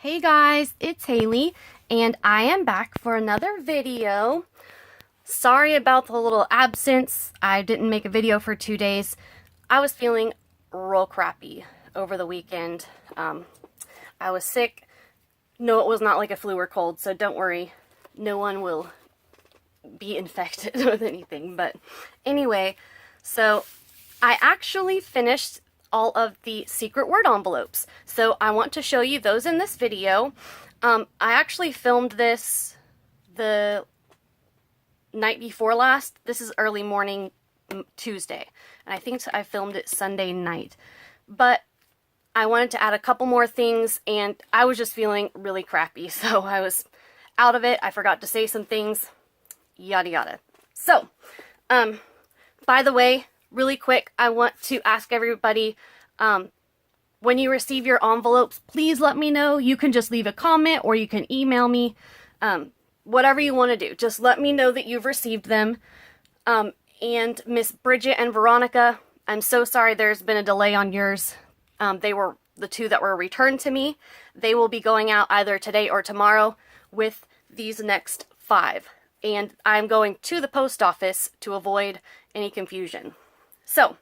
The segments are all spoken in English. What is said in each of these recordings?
Hey guys, it's Haley, and I am back for another video. Sorry about the little absence. I didn't make a video for 2 days. I was feeling real crappy over the weekend. I was sick. No, it was not like a flu or cold, so don't worry. No one will be infected with anything. But anyway, so I actually finished all of the secret word envelopes. So I want to show you those in this video. I actually filmed this the night before last. This is early morning Tuesday. And I think I filmed it Sunday night. But I wanted to add a couple more things, and I was just feeling really crappy. So I was out of it. I forgot to say some things. Yada yada. So, by the way, really quick, I want to ask everybody, when you receive your envelopes, please let me know. You can just leave a comment or you can email me. Whatever you want to do. Just let me know that you've received them. And Miss Bridget and Veronica, I'm so sorry there's been a delay on yours. They were the two that were returned to me. They will be going out either today or tomorrow with these next 5. And I'm going to the post office to avoid any confusion. So,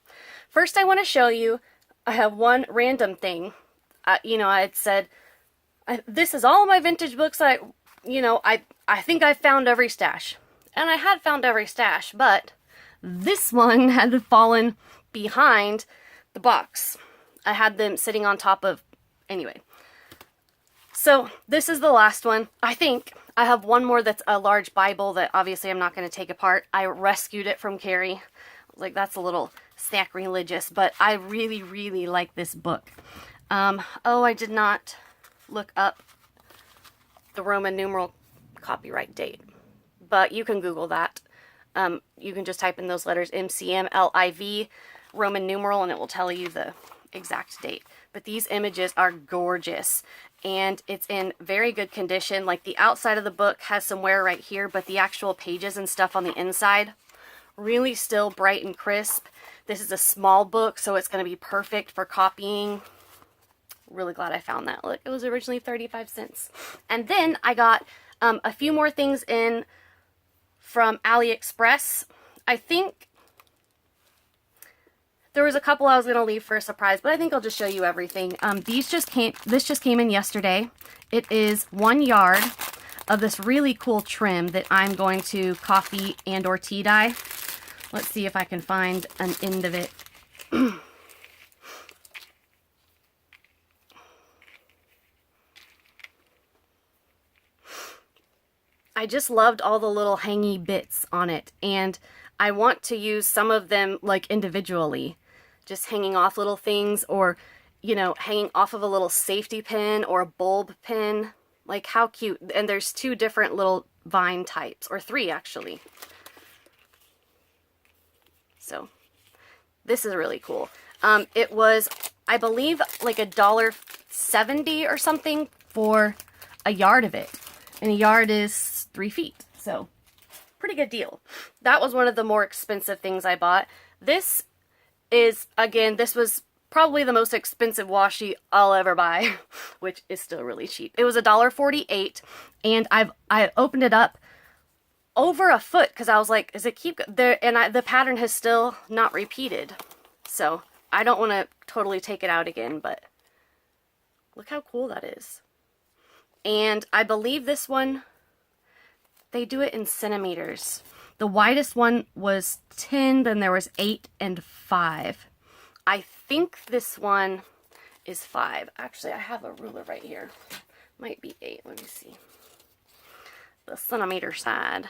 first I want to show you, I have one random thing. I had said, this is all my vintage books. I think I found every stash. And I had found every stash, but this one had fallen behind the box. I had them sitting on top of, anyway. So, this is the last one. I think I have one more that's a large Bible that obviously I'm not going to take apart. I rescued it from Carrie. Like, that's a little sacrilegious, but I really, really like this book. I did not look up the Roman numeral copyright date, but you can Google that. You can just type in those letters MCMLIV, Roman numeral, and it will tell you the exact date. But these images are gorgeous, and it's in very good condition. Like, the outside of the book has some wear right here, but the actual pages and stuff on the inside, really still bright and crisp. This is a small book, so it's going to be perfect for copying. Really glad I found that. Look, it was originally 35 cents. And then I got a few more things in from Aliexpress. I think there was a couple I was going to leave for a surprise, but I think I'll just show you everything. This just came in yesterday. It is 1 yard of this really cool trim that I'm going to coffee and or tea dye. Let's see if I can find an end of it. I just loved all the little hangy bits on it, and I want to use some of them like individually, just hanging off little things, or hanging off of a little safety pin or a bulb pin. Like, how cute. And there's 2 different little vine types, or 3 actually. So this is really cool. It was, I believe, like $1.70 or something for a yard of it. And a yard is 3 feet. So pretty good deal. That was one of the more expensive things I bought. This is, again, this was probably the most expensive washi I'll ever buy, which is still really cheap. It was $1.48, and I opened it up over a foot because I was like, does it keep there? And the pattern has still not repeated. So I don't want to totally take it out again, but look how cool that is. And I believe this one, they do it in centimeters. The widest one was 10, then there was 8 and 5. I think this one is 5. Actually, I have a ruler right here. Might be 8. Let me see. The centimeter side.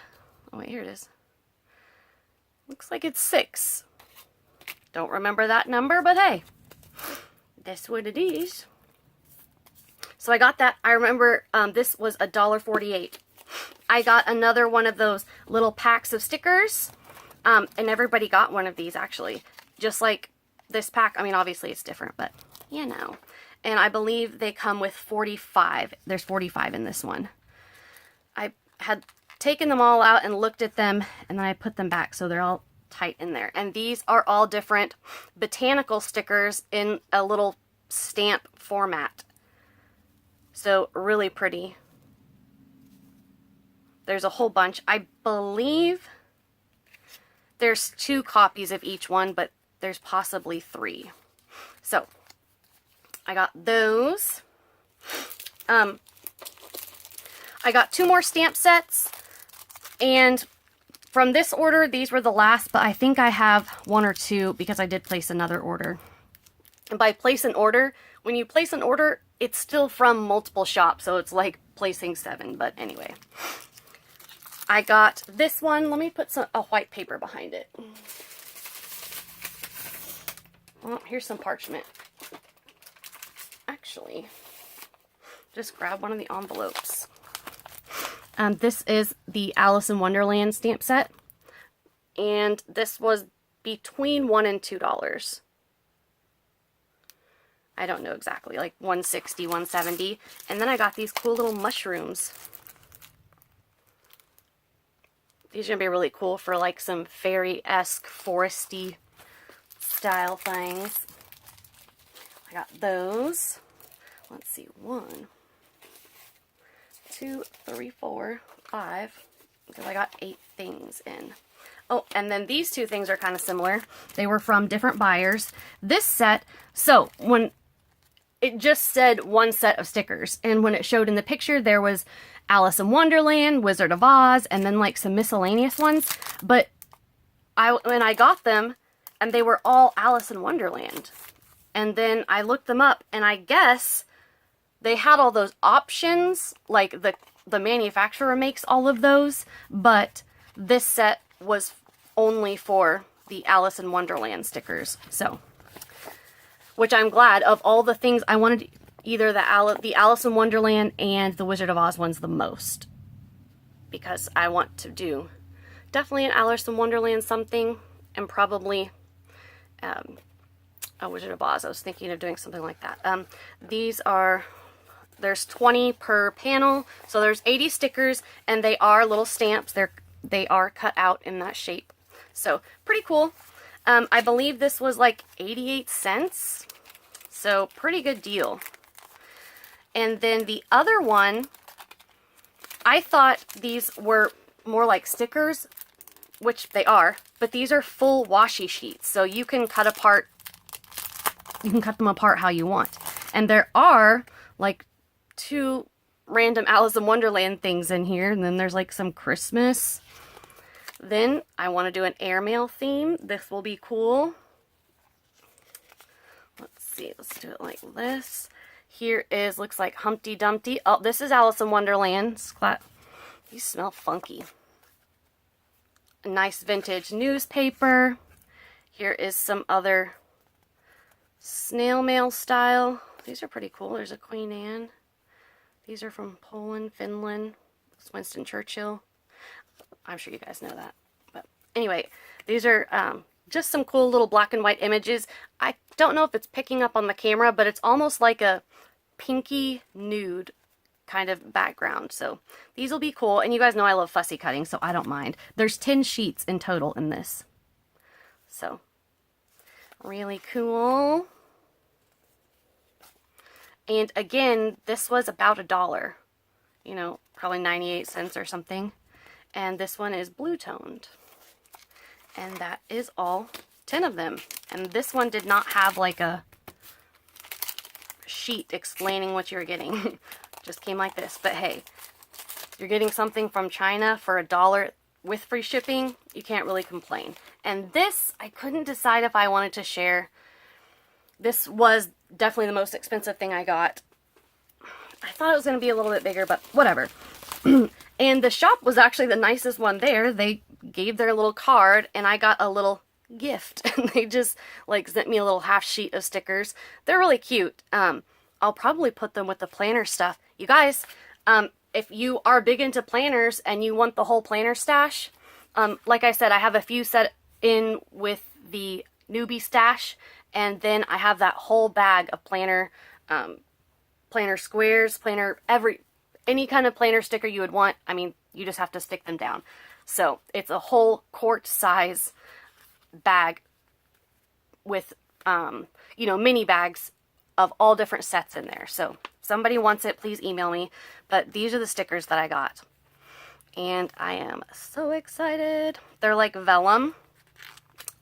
Oh, wait, here it is. Looks like it's 6. Don't remember that number, but hey, that's what it is. So I got that. I remember this was $1.48. I got another one of those little packs of stickers, and everybody got one of these, actually. Just like this pack. I mean, obviously it's different, but And I believe they come with 45. There's 45 in this one. I had taken them all out and looked at them, and then I put them back so they're all tight in there. And these are all different botanical stickers in a little stamp format. So really pretty. There's a whole bunch. I believe there's 2 copies of each one, but there's possibly 3. So I got those. I got 2 more stamp sets, and from this order, these were the last, but I think I have 1 or 2 because I did place another order. And by place an order, when you place an order, it's still from multiple shops, so it's like placing 7, but anyway. I got this one. Let me put a white paper behind it. Oh, here's some parchment. Actually, just grab one of the envelopes. This is the Alice in Wonderland stamp set, and this was between $1 and $2. I don't know exactly, like $160, $170. And then I got these cool little mushrooms. These are gonna be really cool for like some fairy-esque, foresty style things. I got those. Let's see, 1, 2, 3, 4, 5, because I got 8 things in. Oh, and then these 2 things are kind of similar. They were from different buyers. This set, so when it just said 1 set of stickers, and when it showed in the picture, there was Alice in Wonderland, Wizard of Oz, and then like some miscellaneous ones. But when I got them, and they were all Alice in Wonderland. And then I looked them up, and I guess they had all those options, like the manufacturer makes all of those, but this set was only for the Alice in Wonderland stickers. So, which I'm glad. Of all the things, I wanted either the Alice in Wonderland and the Wizard of Oz ones the most, because I want to do definitely an Alice in Wonderland something, and probably a Wizard of Oz. I was thinking of doing something like that. These are, there's 20 per panel, so there's 80 stickers, and they are little stamps. They are cut out in that shape. So pretty cool. I believe this was like 88 cents. So pretty good deal. And then the other one, I thought these were more like stickers, which they are, but these are full washi sheets. So you can cut them apart how you want. And there are like 2 random Alice in Wonderland things in here, and then there's like some Christmas. Then I want to do an airmail theme. This will be cool. Let's see, let's do it like this. Here is, looks like Humpty Dumpty. Oh, this is Alice in Wonderland. These smell funky. A nice vintage newspaper. Here is some other snail mail style. These are pretty cool. There's a Queen Anne. These are from Poland, Finland. It's Winston Churchill. I'm sure you guys know that. But anyway, these are just some cool little black and white images. I don't know if it's picking up on the camera, but it's almost like a pinky nude kind of background. So these will be cool. And you guys know I love fussy cutting, so I don't mind. There's 10 sheets in total in this. So really cool. And again, this was about $1. You know, probably 98 cents or something. And this one is blue toned. And that is all 10 of them. And this one did not have like a sheet explaining what you're getting. Just came like this. But hey, you're getting something from China for $1 with free shipping. You can't really complain. And this, I couldn't decide if I wanted to share. This was definitely the most expensive thing I got. I thought it was going to be a little bit bigger, but whatever. And the shop was actually the nicest one there. They gave their little card, and I got a little gift. And they just like sent me a little half sheet of stickers. They're really cute. I'll probably put them with the planner stuff. You guys, if you are big into planners and you want the whole planner stash, like I said, I have a few set in with the newbie stash, and then I have that whole bag of planner, planner squares, any kind of planner sticker you would want. I mean, you just have to stick them down. So it's a whole quart size bag with, you know, mini bags of all different sets in there. So somebody wants it, please email me. But these are the stickers that I got. And I am so excited. They're like vellum.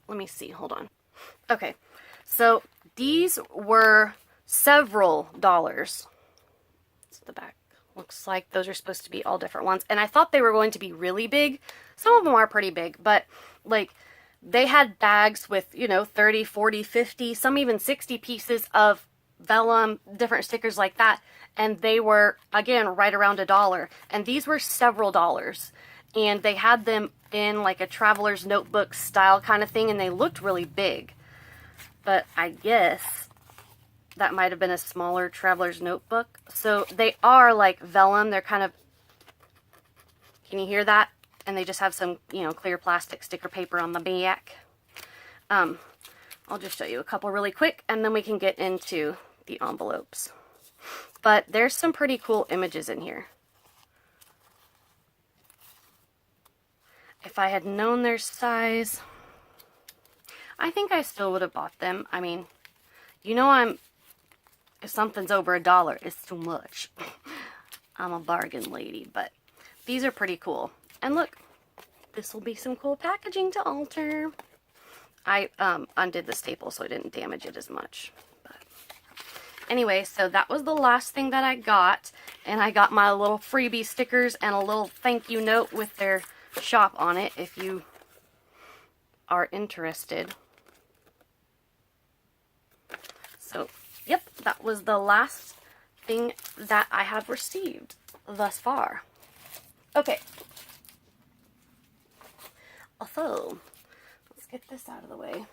Let me see, hold on. Okay, so these were several dollars. It's the back. Looks like those are supposed to be all different ones. And I thought they were going to be really big. Some of them are pretty big, but like they had bags with, you know, 30, 40, 50, some even 60 pieces of vellum, different stickers like that. And they were, again, right around $1. And these were several dollars. And they had them in like a traveler's notebook style kind of thing. And they looked really big. But I guess that might have been a smaller traveler's notebook. So they are like vellum. They're kind of, can you hear that? And they just have some, you know, clear plastic sticker paper on the back. I'll just show you a couple really quick and then we can get into the envelopes. But there's some pretty cool images in here. If I had known their size, I think I still would have bought them. I mean, you know, if something's over $1, it's too much. I'm a bargain lady, but these are pretty cool. And look, this will be some cool packaging to alter. I undid the staple so I didn't damage it as much. But anyway, so that was the last thing that I got. And I got my little freebie stickers and a little thank you note with their shop on it if you are interested. So, yep, that was the last thing that I have received thus far. Okay. So, let's get this out of the way.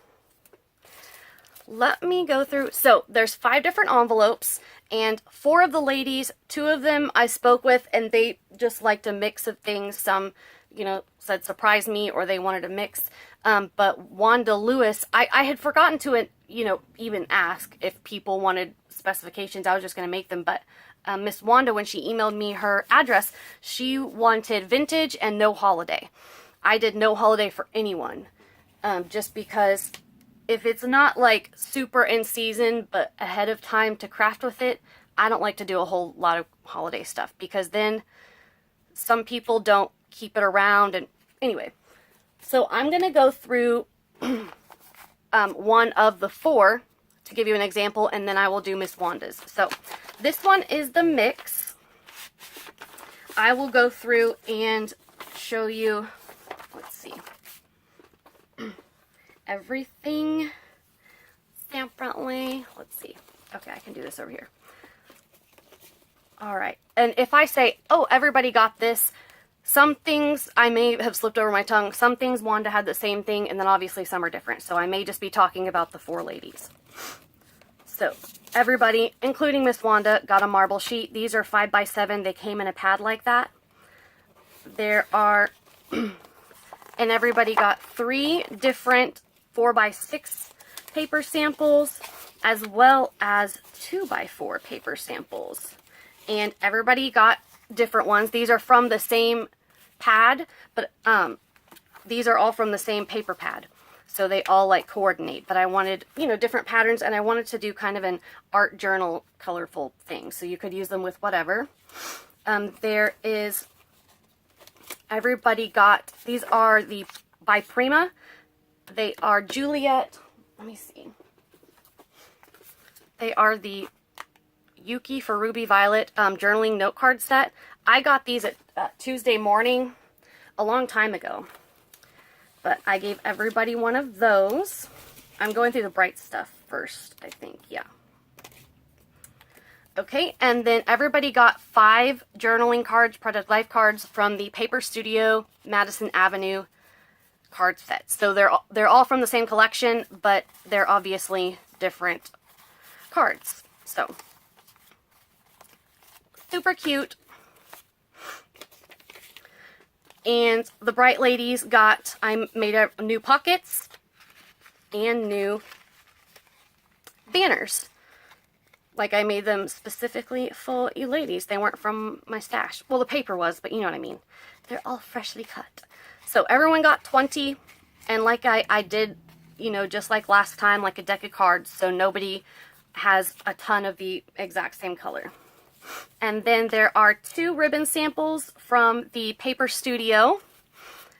Let me go through. So, there's 5 different envelopes, and 4 of the ladies, 2 of them I spoke with, and they just liked a mix of things. Some, you know, said surprise me, or they wanted a mix. But Wanda Lewis, I had forgotten to, you know, even ask if people wanted specifications. I was just going to make them, but Miss Wanda, when she emailed me her address, she wanted vintage and no holiday. I did no holiday for anyone, just because if it's not like super in season, but ahead of time to craft with it, I don't like to do a whole lot of holiday stuff because then some people don't keep it around. And anyway, so I'm going to go through one of the 4 to give you an example, and then I will do Miss Wanda's. So this one is the mix. I will go through and show you, let's see, everything separately. Let's see. Okay, I can do this over here. All right. And if I say, oh, everybody got this, some things I may have slipped over my tongue. Some things Wanda had the same thing, and then obviously some are different. So I may just be talking about the 4 ladies. So everybody, including Miss Wanda, got a marble sheet. These are 5x7. They came in a pad like that. There are, and everybody got 3 different 4x6 paper samples, as well as 2x4 paper samples. And everybody got different ones. These are from the same pad, but these are all from the same paper pad. So they all like coordinate, but I wanted, you know, different patterns, and I wanted to do kind of an art journal colorful thing. So you could use them with whatever. There is, everybody got, these are the by Prima. They are Juliet, let me see. They are the Yuki for Ruby Violet journaling note card set. I got these at Tuesday morning a long time ago. But I gave everybody one of those. I'm going through the bright stuff first, I think. Yeah. Okay, and then everybody got 5 journaling cards, Project Life cards from the Paper Studio Madison Avenue card set. So they're all from the same collection, but they're obviously different cards. So super cute. And the Bright Ladies got, I made new pockets and new banners. Like I made them specifically for you ladies. They weren't from my stash. Well, the paper was, but you know what I mean. They're all freshly cut. So everyone got 20. And like I did, you know, just like last time, like a deck of cards. So nobody has a ton of the exact same color. And then there are 2 ribbon samples from the Paper Studio.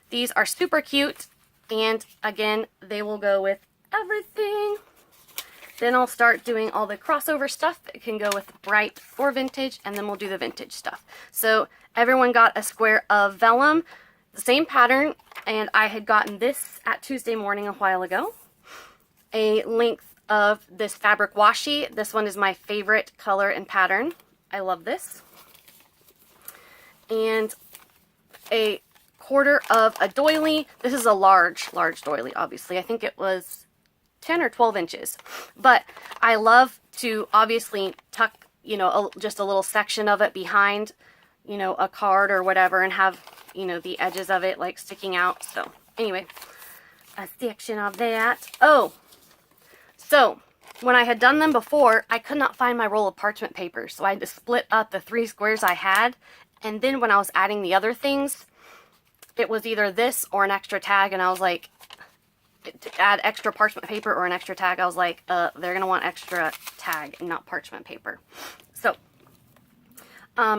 These are super cute, and again, they will go with everything. Then I'll start doing all the crossover stuff that can go with bright or vintage, and then we'll do the vintage stuff. So everyone got a square of vellum, the same pattern, and I had gotten this at Tuesday morning a while ago. A length of this fabric washi. This one is my favorite color and pattern. I love this. And a quarter of a doily. This is a large doily, obviously. I think it was 10 or 12 inches. But I love to obviously tuck, you know, just a little section of it behind, you know, a card or whatever, and have, you know, the edges of it like sticking out. So anyway, a section of that. Oh, so when I had done them before, I could not find my roll of parchment paper. So I had to split up the 3 squares I had. And then when I was adding the other things, it was either this or an extra tag, and I was like, to add extra parchment paper or an extra tag, I was like, they're going to want extra tag and not parchment paper. So,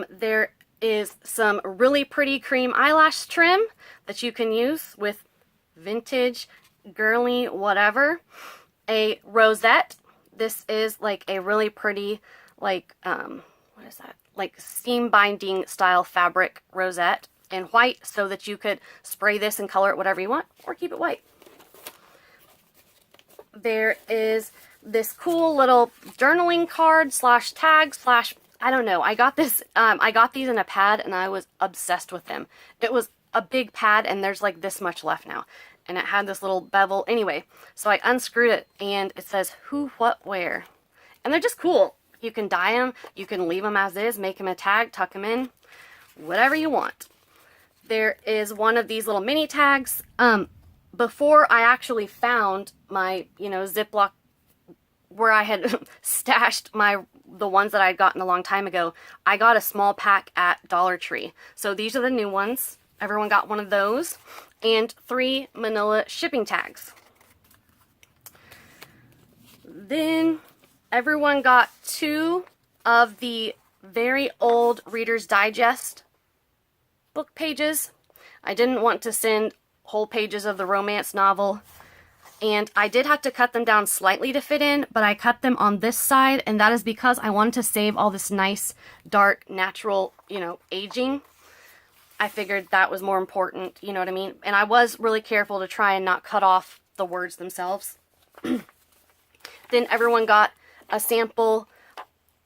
there is some really pretty cream eyelash trim that you can use with vintage, girly, whatever. A rosette. This is like a really pretty, like, what is that? Like seam binding style fabric rosette in white, so that you could spray this and color it whatever you want, or keep it white. There is this cool little journaling card slash tag slash, I don't know. I got this, I got these in a pad and I was obsessed with them. It was a big pad and there's like this much left now. And it had this little bevel. Anyway, so I unscrewed it and it says who, what, where. And they're just cool. You can dye them. You can leave them as is, make them a tag, tuck them in, whatever you want. There is one of these little mini tags. Before I actually found my, you know, Ziploc where I had stashed the ones that I had gotten a long time ago, I got a small pack at Dollar Tree. So these are the new ones. Everyone got one of those. And 3 manila shipping tags. Then everyone got 2 of the very old Reader's Digest book pages. I didn't want to send whole pages of the romance novel, and I did have to cut them down slightly to fit in, but I cut them on this side, and that is because I wanted to save all this nice, dark, natural, you know, aging. I figured that was more important, you know what I mean? And I was really careful to try and not cut off the words themselves. Then everyone got a sample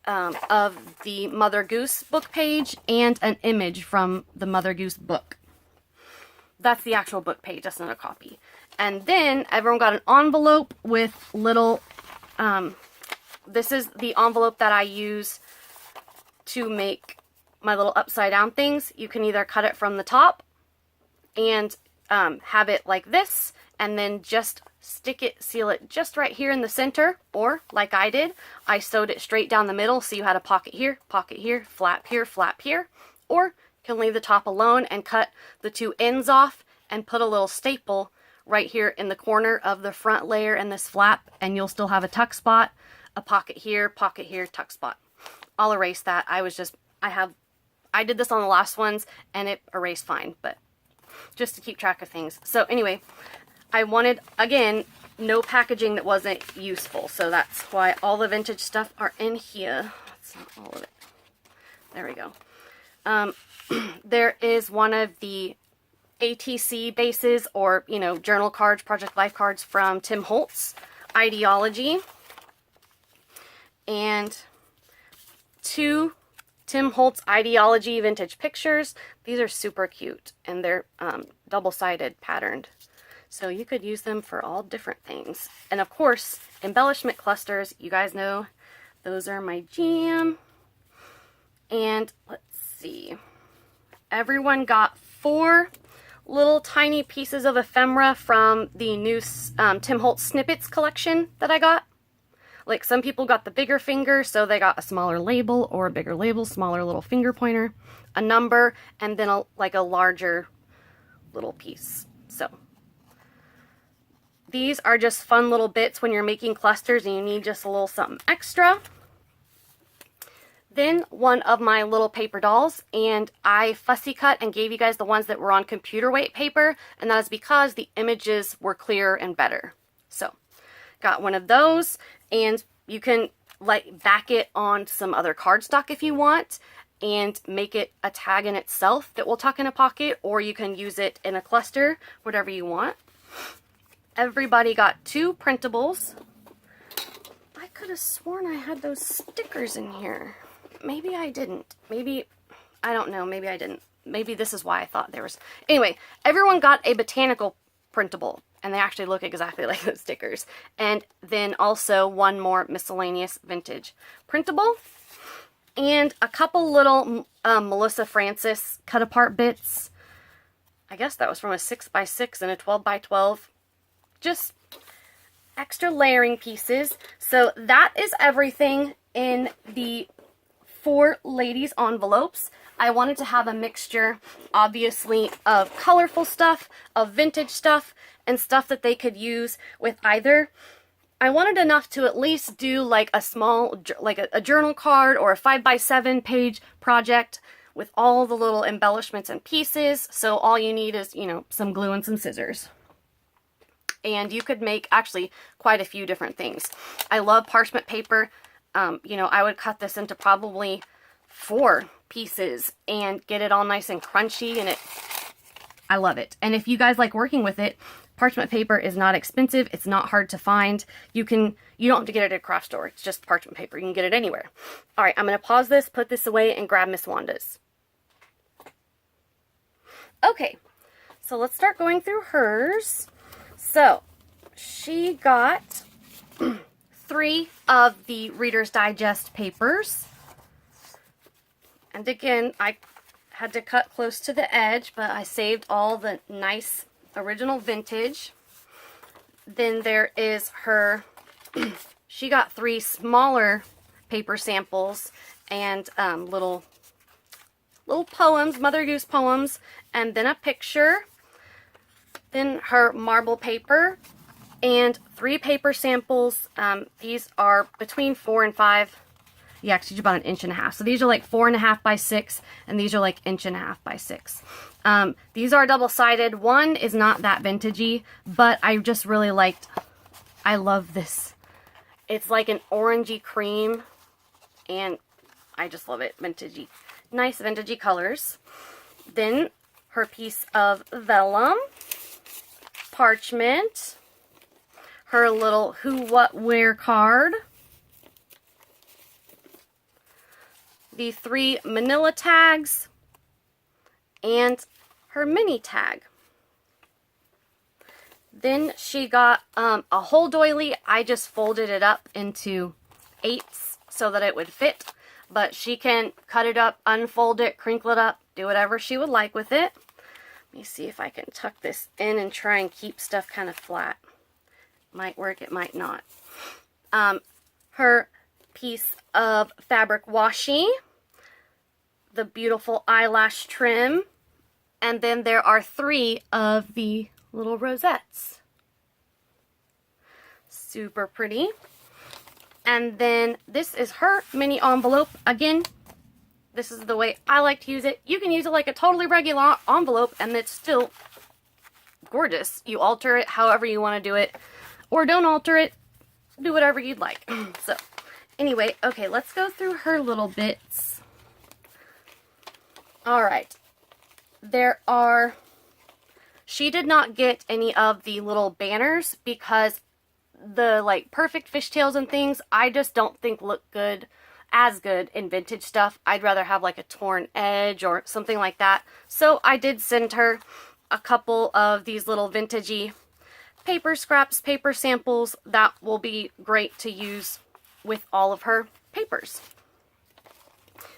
of the Mother Goose book page and an image from the Mother Goose book. That's the actual book page, that's not a copy. And then everyone got an envelope with little, this is the envelope that I use to make my little upside down things. You can either cut it from the top and have it like this, and then just stick it, seal it just right here in the center, or like I did, I sewed it straight down the middle, so you had a pocket here, flap here, or you can leave the top alone and cut the 2 ends off and put a little staple right here in the corner of the front layer and this flap, and you'll still have a tuck spot, a pocket here, tuck spot. I'll erase that. I did this on the last ones and it erased fine, but just to keep track of things. So anyway, I wanted, again, no packaging that wasn't useful. So that's why all the vintage stuff are in here. That's not all of it. There we go. There is one of the ATC bases, or, you know, journal cards, Project Life cards from Tim Holtz, Ideology. And 2 Tim Holtz Ideology vintage pictures. These are super cute, and they're double-sided patterned. So you could use them for all different things. And of course, embellishment clusters, you guys know, those are my jam. And let's see, everyone got 4 little tiny pieces of ephemera from the new Tim Holtz Snippets collection that I got. Like, some people got the bigger finger, so they got a smaller label, or a bigger label, smaller little finger pointer, a number, and then a larger little piece. So these are just fun little bits when you're making clusters and you need just a little something extra. Then one of my little paper dolls, and I fussy cut and gave you guys the ones that were on computer weight paper, and that is because the images were clearer and better. So, got one of those, and you can like back it on some other cardstock if you want, and make it a tag in itself that will tuck in a pocket, or you can use it in a cluster, whatever you want. Everybody got 2 printables. I could have sworn I had those stickers in here. Maybe I didn't. Maybe, I don't know, maybe I didn't. Maybe this is why I thought there was... Anyway, everyone got a botanical printable, and they actually look exactly like those stickers. And then also one more miscellaneous vintage printable, and a couple little Melissa Francis cut-apart bits. I guess that was from a 6x6 and a 12x12. Just extra layering pieces. So that is everything in the 4 ladies envelopes. I wanted to have a mixture, obviously, of colorful stuff, of vintage stuff, and stuff that they could use with either. I wanted enough to at least do like a small, like a journal card or a 5x7 page project with all the little embellishments and pieces. So all you need is, you know, some glue and some scissors. And you could make actually quite a few different things. I love parchment paper. You know, I would cut this into probably 4 pieces and get it all nice and crunchy, and I love it. And if you guys like working with it, parchment paper is not expensive. It's not hard to find. You don't have to get it at a craft store. It's just parchment paper. You can get it anywhere. All right, I'm going to pause this, put this away, and grab Miss Wanda's. Okay, so let's start going through hers. So, she got 3 of the Reader's Digest papers. And again, I had to cut close to the edge, but I saved all the nice original vintage. Then there is her, she got 3 smaller paper samples and little poems, Mother Goose poems, and then a picture. Then her marble paper and 3 paper samples. These are between 4 and 5. Yeah, actually about 1.5 inches. So these are like 4.5 by 6, and these are like 1.5 inches by 6. These are double-sided. One is not that vintagey, but I just really liked, I love this. It's like an orangey cream, and I just love it. Vintagey. Nice vintagey colors. Then her piece of vellum, parchment, her little who, what, where card, the 3 manila tags, and her mini tag. Then she got a whole doily. I just folded it up into 8s so that it would fit, but she can cut it up, unfold it, crinkle it up, do whatever she would like with it. Let me see if I can tuck this in and try and keep stuff kind of flat. Might work, it might not. Her piece of fabric washi, the beautiful eyelash trim, and then there are 3 of the little rosettes. Super pretty. And then this is her mini envelope. Again, this is the way I like to use it. You can use it like a totally regular envelope, and it's still gorgeous. You alter it however you want to do it, or don't alter it. Do whatever you'd like. So, anyway, okay, let's go through her little bits. Alright. She did not get any of the little banners because the, like, perfect fishtails and things, I just don't think look good, as good in vintage stuff. I'd rather have, like, a torn edge or something like that. So, I did send her a couple of these little vintagey paper scraps, paper samples that will be great to use with all of her papers.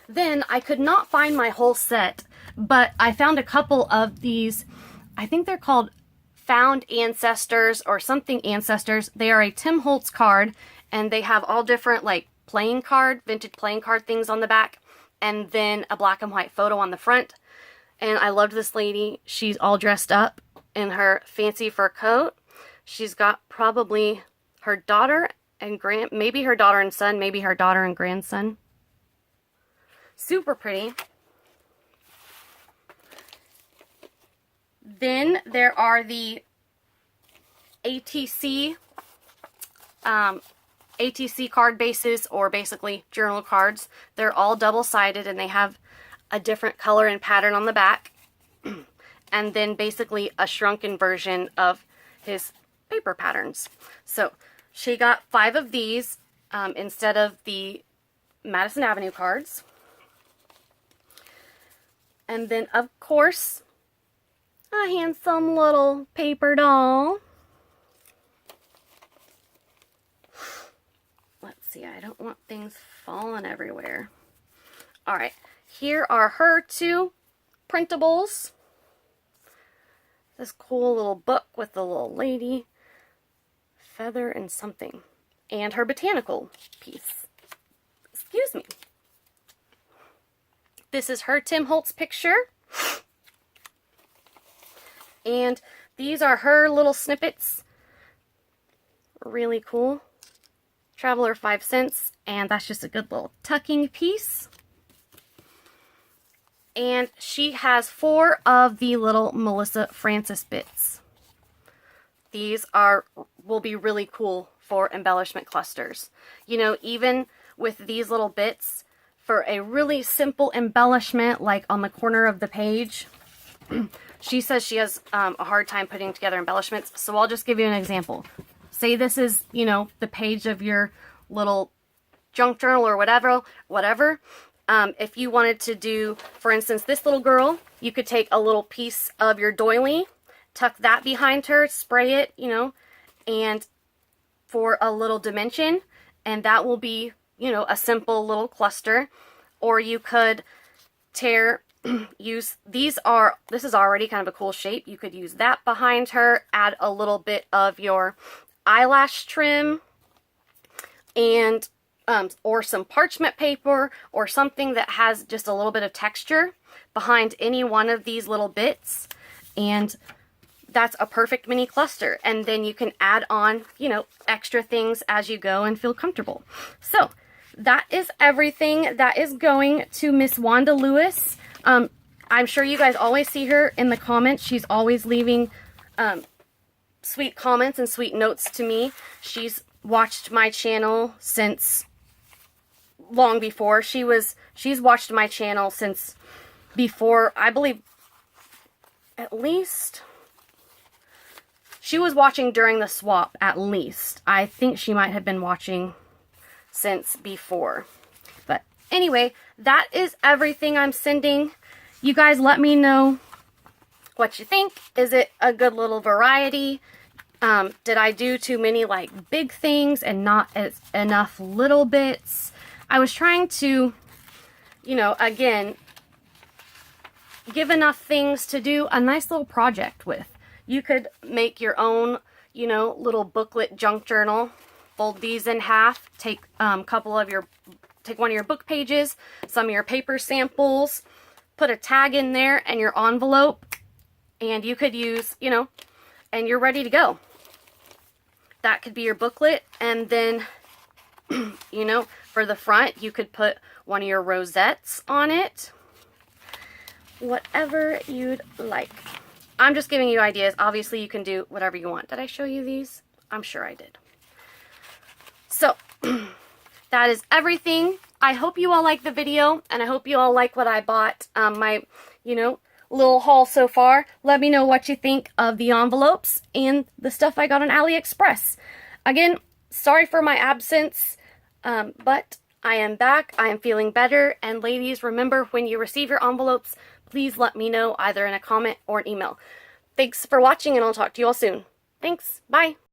Then I could not find my whole set, but I found a couple of these, I think they're called Found Ancestors or something Ancestors. They are a Tim Holtz card, and they have all different like playing card, vintage playing card things on the back, and then a black and white photo on the front. And I loved this lady. She's all dressed up in her fancy fur coat. She's got probably her daughter and maybe her daughter and son, maybe her daughter and grandson. Super pretty. Then there are the ATC ATC card bases, or basically journal cards. They're all double-sided and they have a different color and pattern on the back. And then basically a shrunken version of his paper patterns. So she got 5 of these instead of the Madison Avenue cards. And then, of course, a handsome little paper doll. Let's see, I don't want things falling everywhere. All right, here are her 2 printables. This cool little book with the little lady, feather and something, and her botanical piece. Excuse me. This is her Tim Holtz picture. And these are her little snippets. Really cool. Traveler 5 cents, and that's just a good little tucking piece. And she has 4 of the little Melissa Francis bits. These will be really cool for embellishment clusters. You know, even with these little bits, for a really simple embellishment, like on the corner of the page, she says she has a hard time putting together embellishments. So I'll just give you an example. Say this is, you know, the page of your little junk journal or whatever. If you wanted to do, for instance, this little girl, you could take a little piece of your doily, tuck that behind her, spray it, you know, and for a little dimension, and that will be, you know, a simple little cluster. Or you could this is already kind of a cool shape. You could use that behind her, add a little bit of your eyelash trim, and or some parchment paper or something that has just a little bit of texture behind any one of these little bits, and that's a perfect mini cluster. And then you can add on, you know, extra things as you go and feel comfortable. So that is everything that is going to Miss Wanda Lewis. I'm sure you guys always see her in the comments. She's always leaving sweet comments and sweet notes to me. She's watched my channel since long before. She's watched my channel since before, I believe, at least she was watching during the swap, at least. I think she might have been watching since before. But anyway, that is everything I'm sending. You guys let me know what you think. Is it a good little variety? Did I do too many like big things and not enough little bits? I was trying to, you know, again, give enough things to do a nice little project with. You could make your own, you know, little booklet junk journal. Fold these in half. Take take one of your book pages, some of your paper samples, put a tag in there and your envelope, and you could use, you know, and you're ready to go. That could be your booklet, and then, you know, for the front, you could put one of your rosettes on it. Whatever you'd like. I'm just giving you ideas. Obviously, you can do whatever you want. Did I show you these? I'm sure I did. So, that is everything. I hope you all like the video, and I hope you all like what I bought. My, you know, little haul so far. Let me know what you think of the envelopes and the stuff I got on Aliexpress. Again, sorry for my absence, but I am back. I am feeling better. And ladies, remember, when you receive your envelopes, please let me know either in a comment or an email. Thanks for watching, and I'll talk to you all soon. Thanks. Bye.